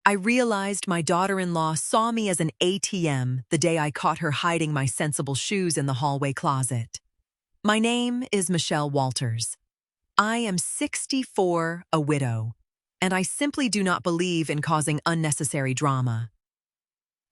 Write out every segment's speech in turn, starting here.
I realized my daughter-in-law saw me as an ATM the day I caught her hiding my sensible shoes in the hallway closet. My name is Michelle Walters. I am 64, a widow, and I simply do not believe in causing unnecessary drama.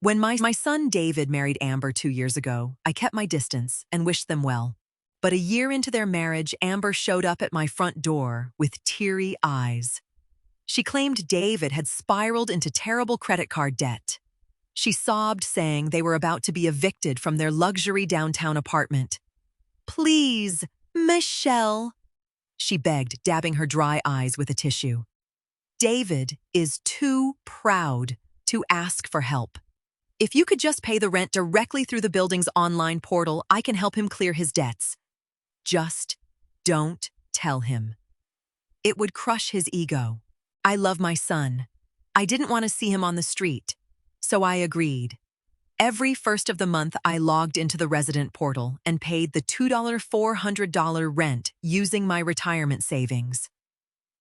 When my son David married Amber 2 years ago, I kept my distance and wished them well. But a year into their marriage, Amber showed up at my front door with teary eyes. She claimed David had spiraled into terrible credit card debt. She sobbed, saying they were about to be evicted from their luxury downtown apartment. "Please, Michelle," she begged, dabbing her dry eyes with a tissue. "David is too proud to ask for help. If you could just pay the rent directly through the building's online portal, I can help him clear his debts. Just don't tell him. It would crush his ego. I love my son. I didn't want to see him on the street, so I agreed. Every first of the month, I logged into the resident portal and paid the $400 rent using my retirement savings.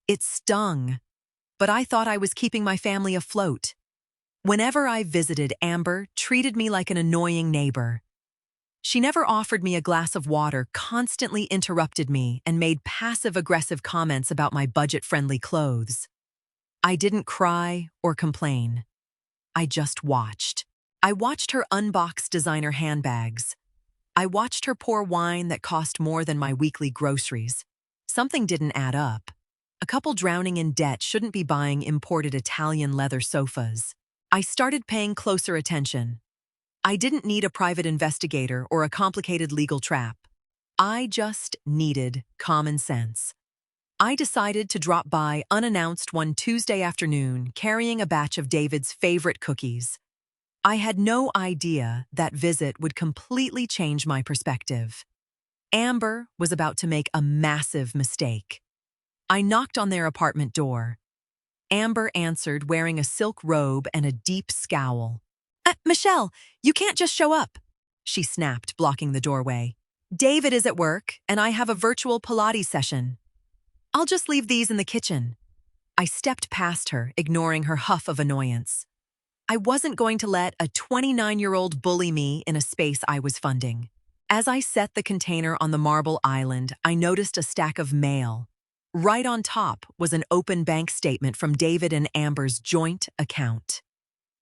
It stung, but I thought I was keeping my family afloat. Whenever I visited, Amber treated me like an annoying neighbor. She never offered me a glass of water, constantly interrupted me, and made passive-aggressive comments about my budget-friendly clothes. I didn't cry or complain. I just watched. I watched her unbox designer handbags. I watched her pour wine that cost more than my weekly groceries. Something didn't add up. A couple drowning in debt shouldn't be buying imported Italian leather sofas. I started paying closer attention. I didn't need a private investigator or a complicated legal trap. I just needed common sense. I decided to drop by unannounced one Tuesday afternoon, carrying a batch of David's favorite cookies. I had no idea that visit would completely change my perspective. Amber was about to make a massive mistake. I knocked on their apartment door. Amber answered, wearing a silk robe and a deep scowl. "Michelle, you can't just show up," she snapped, blocking the doorway. "David is at work, and I have a virtual Pilates session. I'll just leave these in the kitchen." I stepped past her, ignoring her huff of annoyance. I wasn't going to let a 29-year-old bully me in a space I was funding. As I set the container on the marble island, I noticed a stack of mail. Right on top was an open bank statement from David and Amber's joint account.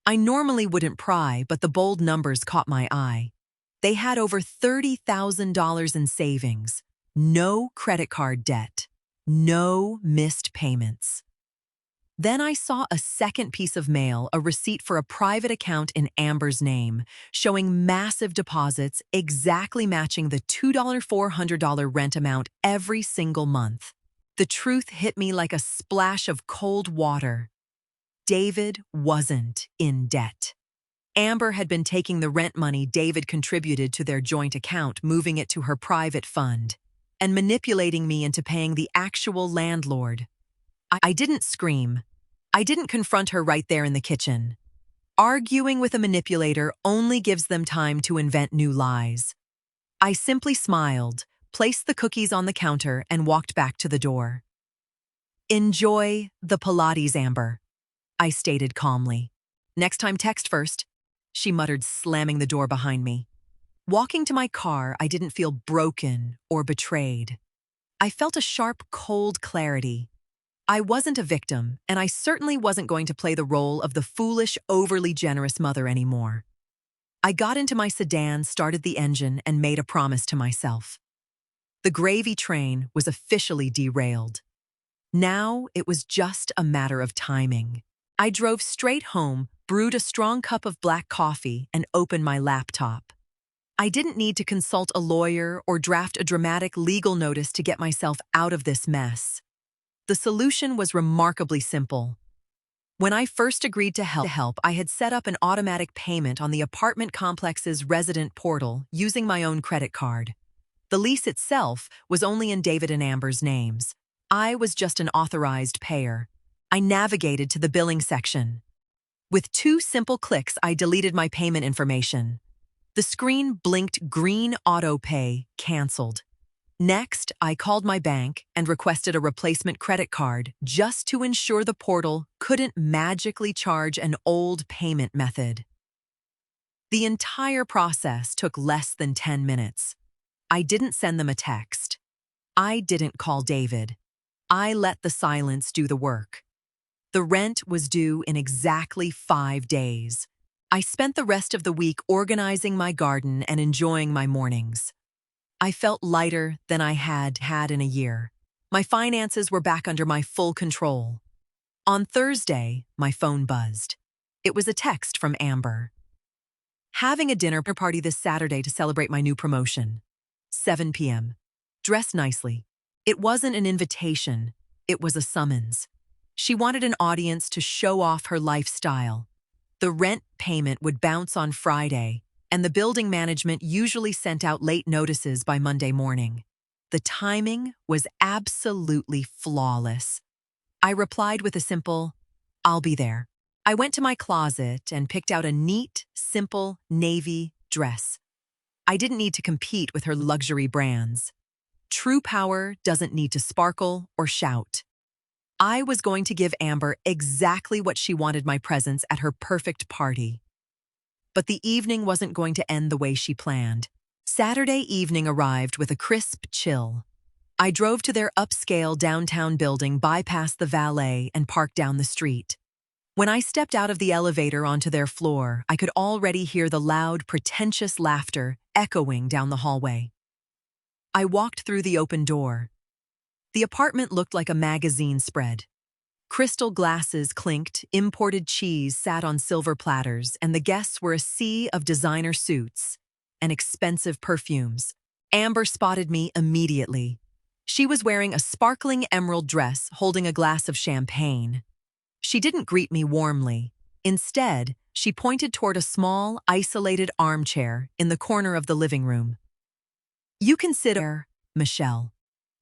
I normally wouldn't pry, but the bold numbers caught my eye. They had over $30,000 in savings, no credit card debt, no missed payments. Then I saw a second piece of mail, a receipt for a private account in Amber's name, showing massive deposits exactly matching the $400 rent amount every single month. The truth hit me like a splash of cold water. David wasn't in debt. Amber had been taking the rent money David contributed to their joint account, moving it to her private fund, and manipulating me into paying the actual landlord. I didn't scream. I didn't confront her right there in the kitchen. Arguing with a manipulator only gives them time to invent new lies. I simply smiled, placed the cookies on the counter, and walked back to the door. "Enjoy the Pilates, Amber," I stated calmly. "Next time, text first," she muttered, slamming the door behind me. Walking to my car, I didn't feel broken or betrayed. I felt a sharp, cold clarity. I wasn't a victim, and I certainly wasn't going to play the role of the foolish, overly generous mother anymore. I got into my sedan, started the engine, and made a promise to myself. The gravy train was officially derailed. Now it was just a matter of timing. I drove straight home, brewed a strong cup of black coffee, and opened my laptop. I didn't need to consult a lawyer or draft a dramatic legal notice to get myself out of this mess. The solution was remarkably simple. When I first agreed to help, I had set up an automatic payment on the apartment complex's resident portal using my own credit card. The lease itself was only in David and Amber's names. I was just an authorized payer. I navigated to the billing section. With 2 simple clicks, I deleted my payment information. The screen blinked green auto pay canceled. Next, I called my bank and requested a replacement credit card just to ensure the portal couldn't magically charge an old payment method. The entire process took less than 10 minutes. I didn't send them a text. I didn't call David. I let the silence do the work. The rent was due in exactly 5 days. I spent the rest of the week organizing my garden and enjoying my mornings. I felt lighter than I had had in a year. My finances were back under my full control. On Thursday, my phone buzzed. It was a text from Amber. Having a dinner party this Saturday to celebrate my new promotion. 7 p.m. Dress nicely. It wasn't an invitation, it was a summons. She wanted an audience to show off her lifestyle. The rent payment would bounce on Friday, and the building management usually sent out late notices by Monday morning. The timing was absolutely flawless. I replied with a simple, "I'll be there." I went to my closet and picked out a neat, simple navy dress. I didn't need to compete with her luxury brands. True power doesn't need to sparkle or shout. I was going to give Amber exactly what she wanted my presence at her perfect party. But the evening wasn't going to end the way she planned. Saturday evening arrived with a crisp chill. I drove to their upscale downtown building, bypassed the valet, and parked down the street. When I stepped out of the elevator onto their floor, I could already hear the loud, pretentious laughter echoing down the hallway. I walked through the open door. The apartment looked like a magazine spread. Crystal glasses clinked, imported cheese sat on silver platters, and the guests were a sea of designer suits and expensive perfumes. Amber spotted me immediately. She was wearing a sparkling emerald dress, holding a glass of champagne. She didn't greet me warmly. Instead, she pointed toward a small, isolated armchair in the corner of the living room. "You can sit there, Michelle,"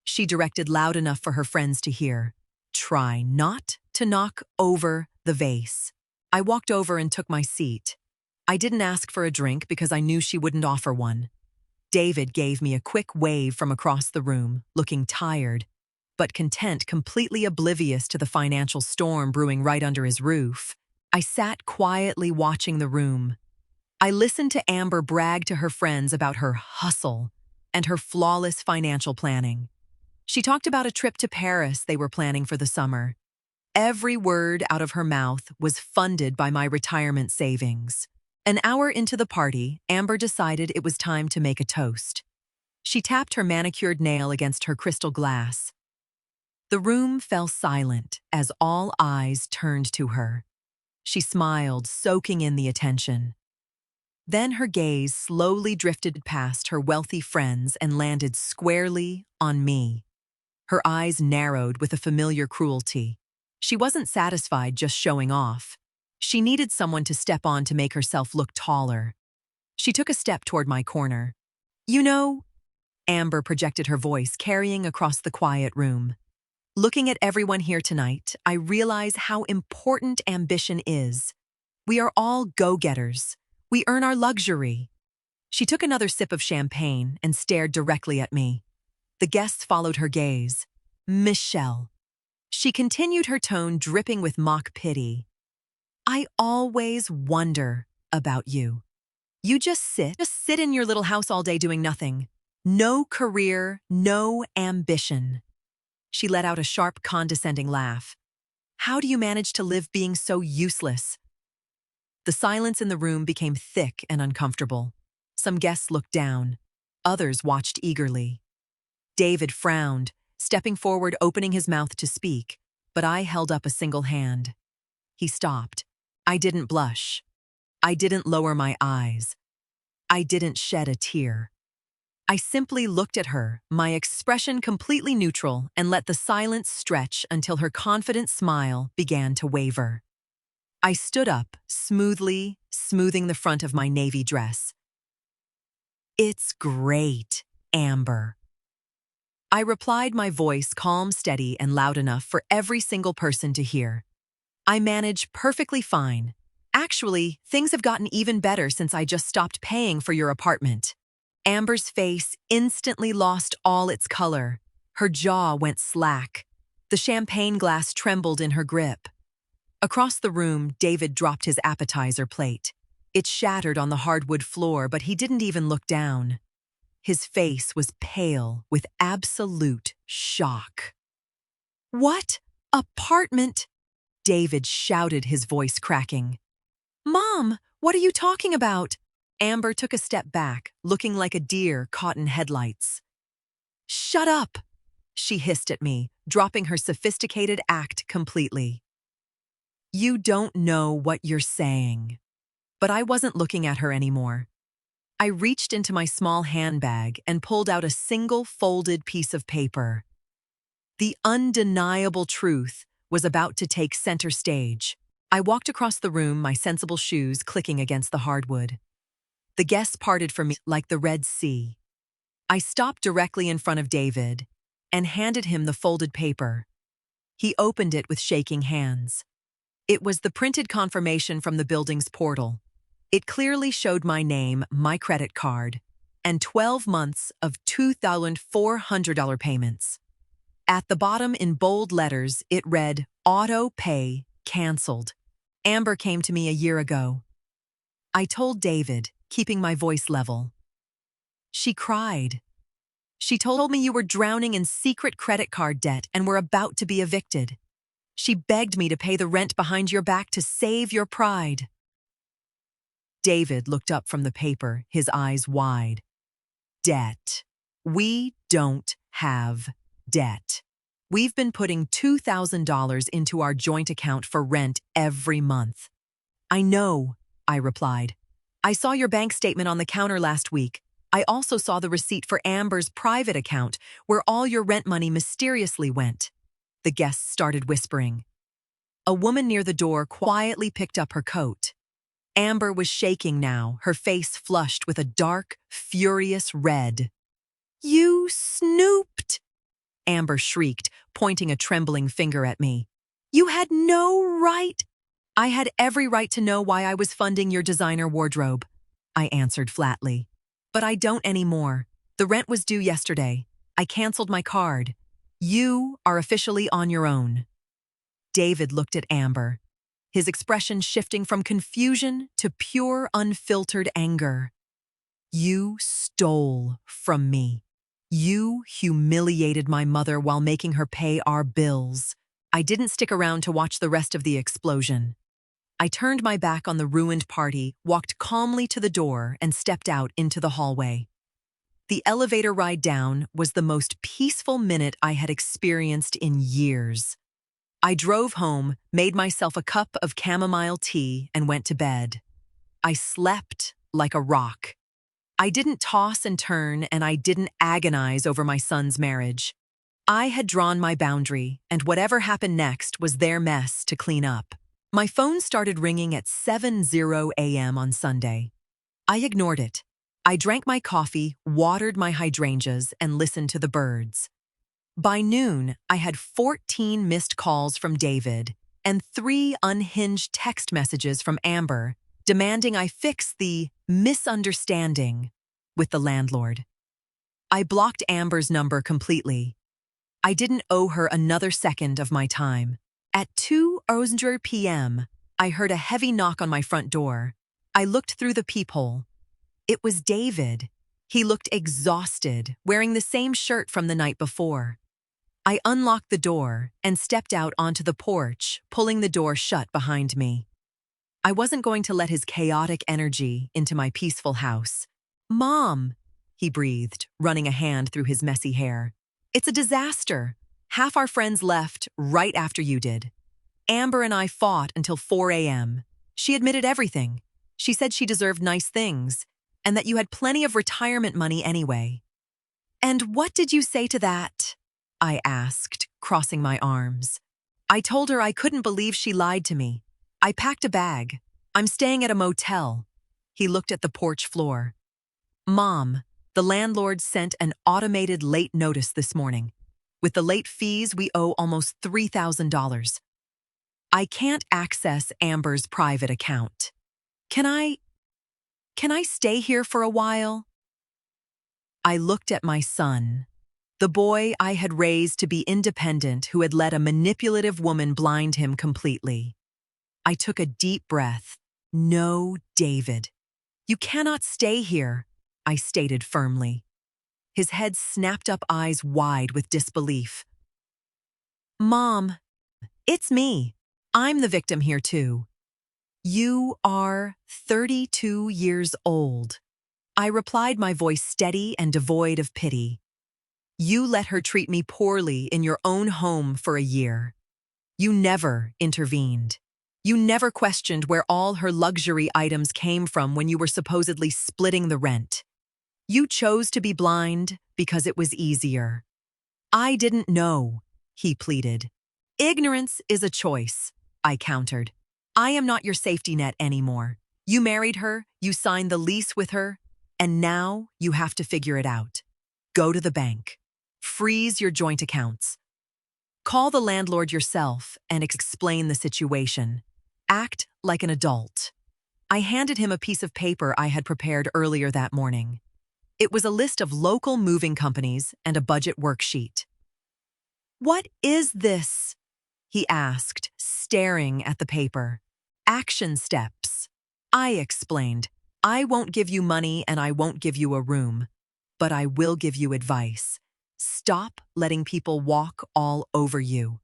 she directed loud enough for her friends to hear. "Try not to knock over the vase." I walked over and took my seat. I didn't ask for a drink because I knew she wouldn't offer one. David gave me a quick wave from across the room, looking tired, but content, completely oblivious to the financial storm brewing right under his roof. I sat quietly watching the room. I listened to Amber brag to her friends about her hustle and her flawless financial planning. She talked about a trip to Paris they were planning for the summer. Every word out of her mouth was funded by my retirement savings. An hour into the party, Amber decided it was time to make a toast. She tapped her manicured nail against her crystal glass. The room fell silent as all eyes turned to her. She smiled, soaking in the attention. Then her gaze slowly drifted past her wealthy friends and landed squarely on me. Her eyes narrowed with a familiar cruelty. She wasn't satisfied just showing off. She needed someone to step on to make herself look taller. She took a step toward my corner. "You know," Amber projected her voice, carrying across the quiet room. "Looking at everyone here tonight, I realize how important ambition is. We are all go-getters. We earn our luxury." She took another sip of champagne and stared directly at me. The guests followed her gaze. "Michelle." She continued, her tone dripping with mock pity. "I always wonder about you. You just sit in your little house all day doing nothing. No career, no ambition." She let out a sharp, condescending laugh. "How do you manage to live being so useless?" The silence in the room became thick and uncomfortable. Some guests looked down. Others watched eagerly. David frowned, stepping forward, opening his mouth to speak, but I held up a single hand. He stopped. I didn't blush. I didn't lower my eyes. I didn't shed a tear. I simply looked at her, my expression completely neutral, and let the silence stretch until her confident smile began to waver. I stood up, smoothly smoothing the front of my navy dress. "It's great, Amber." I replied, my voice calm, steady, and loud enough for every single person to hear. "I manage perfectly fine. Actually, things have gotten even better since I just stopped paying for your apartment." Amber's face instantly lost all its color. Her jaw went slack. The champagne glass trembled in her grip. Across the room, David dropped his appetizer plate. It shattered on the hardwood floor, but he didn't even look down. His face was pale with absolute shock. "What? Apartment?" David shouted, his voice cracking. "Mom, what are you talking about?" Amber took a step back, looking like a deer caught in headlights. "Shut up," she hissed at me, dropping her sophisticated act completely. "You don't know what you're saying." But I wasn't looking at her anymore. I reached into my small handbag and pulled out a single folded piece of paper. The undeniable truth was about to take center stage. I walked across the room, my sensible shoes clicking against the hardwood. The guests parted from me like the Red Sea. I stopped directly in front of David and handed him the folded paper. He opened it with shaking hands. It was the printed confirmation from the building's portal. It clearly showed my name, my credit card, and 12 months of $2,400 payments. At the bottom in bold letters, it read, "Auto pay canceled. Amber came to me a year ago." I told David, keeping my voice level. "She cried. She told me you were drowning in secret credit card debt and were about to be evicted. She begged me to pay the rent behind your back to save your pride." David looked up from the paper, his eyes wide. "Debt. We don't have debt. We've been putting $2,000 into our joint account for rent every month." "I know," I replied. "I saw your bank statement on the counter last week. I also saw the receipt for Amber's private account, where all your rent money mysteriously went." The guests started whispering. A woman near the door quietly picked up her coat. Amber was shaking now, her face flushed with a dark, furious red. "You snooped!" Amber shrieked, pointing a trembling finger at me. "You had no right." "I had every right to know why I was funding your designer wardrobe," I answered flatly. "But I don't anymore. The rent was due yesterday. I canceled my card. You are officially on your own." David looked at Amber, his expression shifting from confusion to pure, unfiltered anger. "You stole from me. You humiliated my mother while making her pay our bills." I didn't stick around to watch the rest of the explosion. I turned my back on the ruined party, walked calmly to the door, and stepped out into the hallway. The elevator ride down was the most peaceful minute I had experienced in years. I drove home, made myself a cup of chamomile tea, and went to bed. I slept like a rock. I didn't toss and turn, and I didn't agonize over my son's marriage. I had drawn my boundary, and whatever happened next was their mess to clean up. My phone started ringing at 7:00 a.m. on Sunday. I ignored it. I drank my coffee, watered my hydrangeas, and listened to the birds. By noon, I had 14 missed calls from David and 3 unhinged text messages from Amber demanding I fix the misunderstanding with the landlord. I blocked Amber's number completely. I didn't owe her another second of my time. At 2:00 p.m., I heard a heavy knock on my front door. I looked through the peephole. It was David. He looked exhausted, wearing the same shirt from the night before. I unlocked the door and stepped out onto the porch, pulling the door shut behind me. I wasn't going to let his chaotic energy into my peaceful house. "Mom," he breathed, running a hand through his messy hair. "It's a disaster. Half our friends left right after you did. Amber and I fought until 4 a.m. She admitted everything. She said she deserved nice things, and that you had plenty of retirement money anyway." "And what did you say to that?" I asked, crossing my arms. I told her I couldn't believe she lied to me. I packed a bag. I'm staying at a motel. He looked at the porch floor. "Mom, the landlord sent an automated late notice this morning. With the late fees, we owe almost $3,000. I can't access Amber's private account. Can I stay here for a while?" I looked at my son, the boy I had raised to be independent who had let a manipulative woman blind him completely. I took a deep breath. No, David. You cannot stay here, I stated firmly. His head snapped up, eyes wide with disbelief. Mom, it's me. I'm the victim here too. You are 32 years old. I replied, my voice steady and devoid of pity. You let her treat me poorly in your own home for a year. You never intervened. You never questioned where all her luxury items came from when you were supposedly splitting the rent. You chose to be blind because it was easier. I didn't know, he pleaded. Ignorance is a choice, I countered. I am not your safety net anymore. You married her, you signed the lease with her, and now you have to figure it out. Go to the bank. Freeze your joint accounts. Call the landlord yourself and explain the situation. Act like an adult. I handed him a piece of paper I had prepared earlier that morning. It was a list of local moving companies and a budget worksheet. What is this? He asked, staring at the paper. Action steps. I explained. I won't give you money and I won't give you a room, but I will give you advice. Stop letting people walk all over you.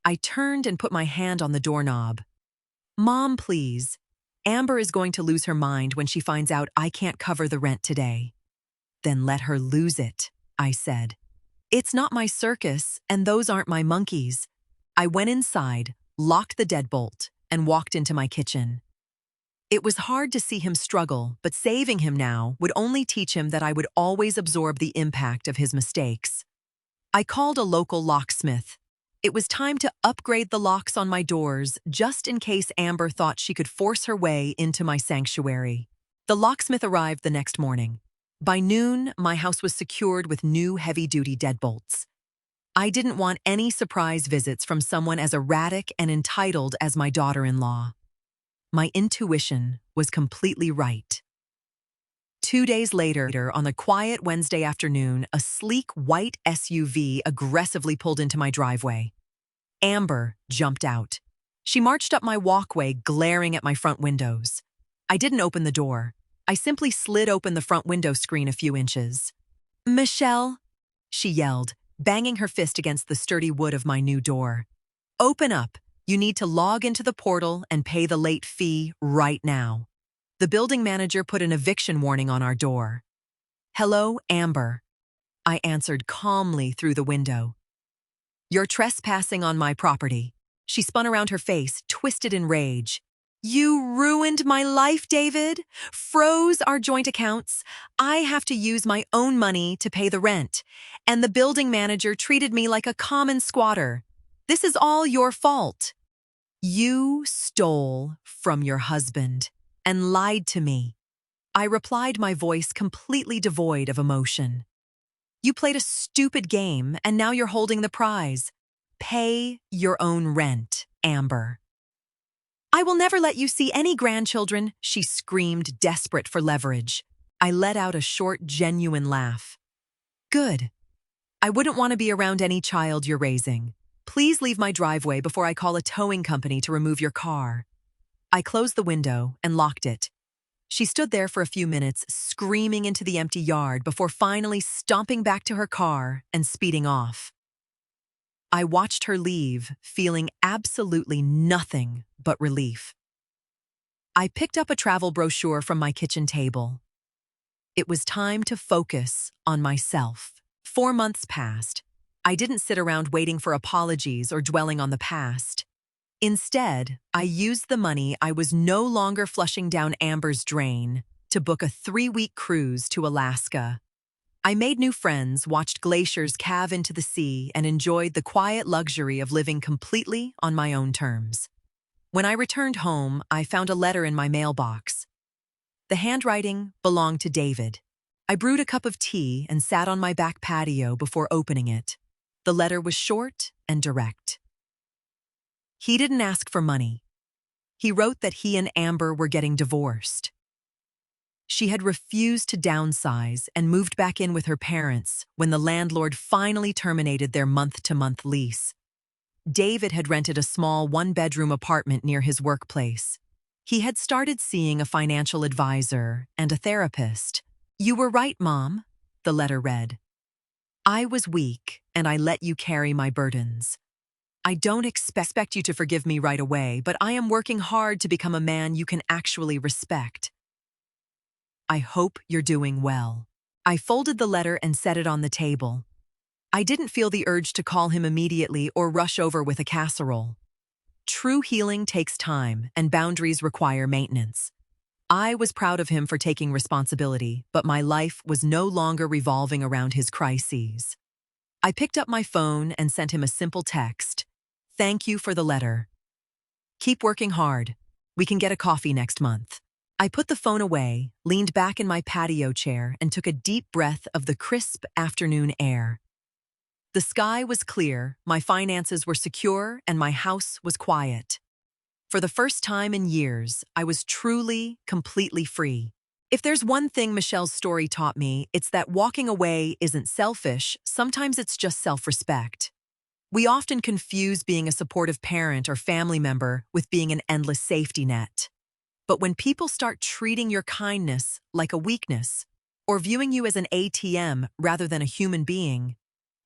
I turned and put my hand on the doorknob. Mom, please. Amber is going to lose her mind when she finds out I can't cover the rent today. Then let her lose it, I said. It's not my circus, and those aren't my monkeys. I went inside, locked the deadbolt, and walked into my kitchen. It was hard to see him struggle, but saving him now would only teach him that I would always absorb the impact of his mistakes. I called a local locksmith. It was time to upgrade the locks on my doors, just in case Amber thought she could force her way into my sanctuary. The locksmith arrived the next morning. By noon, my house was secured with new heavy-duty deadbolts. I didn't want any surprise visits from someone as erratic and entitled as my daughter-in-law. My intuition was completely right. 2 days later, on a quiet Wednesday afternoon, a sleek white SUV aggressively pulled into my driveway. Amber jumped out. She marched up my walkway, glaring at my front windows. I didn't open the door. I simply slid open the front window screen a few inches. Michelle, she yelled, banging her fist against the sturdy wood of my new door. Open up. You need to log into the portal and pay the late fee right now. The building manager put an eviction warning on our door. Hello, Amber. I answered calmly through the window. You're trespassing on my property. She spun around, her face twisted in rage. You ruined my life, David. Froze our joint accounts. I have to use my own money to pay the rent. And the building manager treated me like a common squatter. This is all your fault. You stole from your husband and lied to me. I replied, my voice completely devoid of emotion. You played a stupid game and now you're holding the prize. Pay your own rent, Amber. I will never let you see any grandchildren, she screamed, desperate for leverage. I let out a short, genuine laugh. Good. I wouldn't want to be around any child you're raising. Please leave my driveway before I call a towing company to remove your car. I closed the window and locked it. She stood there for a few minutes, screaming into the empty yard before finally stomping back to her car and speeding off. I watched her leave, feeling absolutely nothing but relief. I picked up a travel brochure from my kitchen table. It was time to focus on myself. 4 months passed. I didn't sit around waiting for apologies or dwelling on the past. Instead, I used the money I was no longer flushing down Amber's drain to book a 3-week cruise to Alaska. I made new friends, watched glaciers calve into the sea, and enjoyed the quiet luxury of living completely on my own terms. When I returned home, I found a letter in my mailbox. The handwriting belonged to David. I brewed a cup of tea and sat on my back patio before opening it. The letter was short and direct. He didn't ask for money. He wrote that he and Amber were getting divorced. She had refused to downsize and moved back in with her parents when the landlord finally terminated their month-to-month lease. David had rented a small one-bedroom apartment near his workplace. He had started seeing a financial advisor and a therapist. "You were right, Mom," the letter read. "I was weak, and I let you carry my burdens. I don't expect you to forgive me right away, but I am working hard to become a man you can actually respect. I hope you're doing well." I folded the letter and set it on the table. I didn't feel the urge to call him immediately or rush over with a casserole. True healing takes time, and boundaries require maintenance. I was proud of him for taking responsibility, but my life was no longer revolving around his crises. I picked up my phone and sent him a simple text. "Thank you for the letter. Keep working hard. We can get a coffee next month." I put the phone away, leaned back in my patio chair, and took a deep breath of the crisp afternoon air. The sky was clear, my finances were secure, and my house was quiet. For the first time in years, I was truly, completely free. If there's one thing Michelle's story taught me, it's that walking away isn't selfish, sometimes it's just self-respect. We often confuse being a supportive parent or family member with being an endless safety net. But when people start treating your kindness like a weakness, or viewing you as an ATM rather than a human being,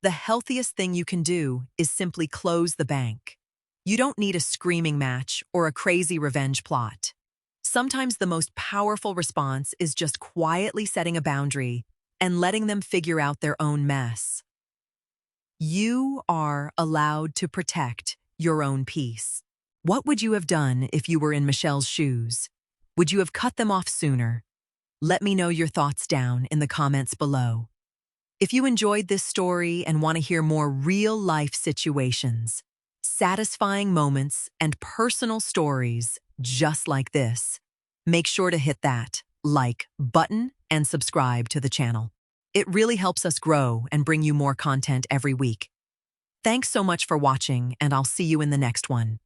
the healthiest thing you can do is simply close the bank. You don't need a screaming match or a crazy revenge plot. Sometimes the most powerful response is just quietly setting a boundary and letting them figure out their own mess. You are allowed to protect your own peace. What would you have done if you were in Michelle's shoes? Would you have cut them off sooner? Let me know your thoughts down in the comments below. If you enjoyed this story and want to hear more real-life situations, satisfying moments, and personal stories just like this, make sure to hit that like button and subscribe to the channel. It really helps us grow and bring you more content every week. Thanks so much for watching, and I'll see you in the next one.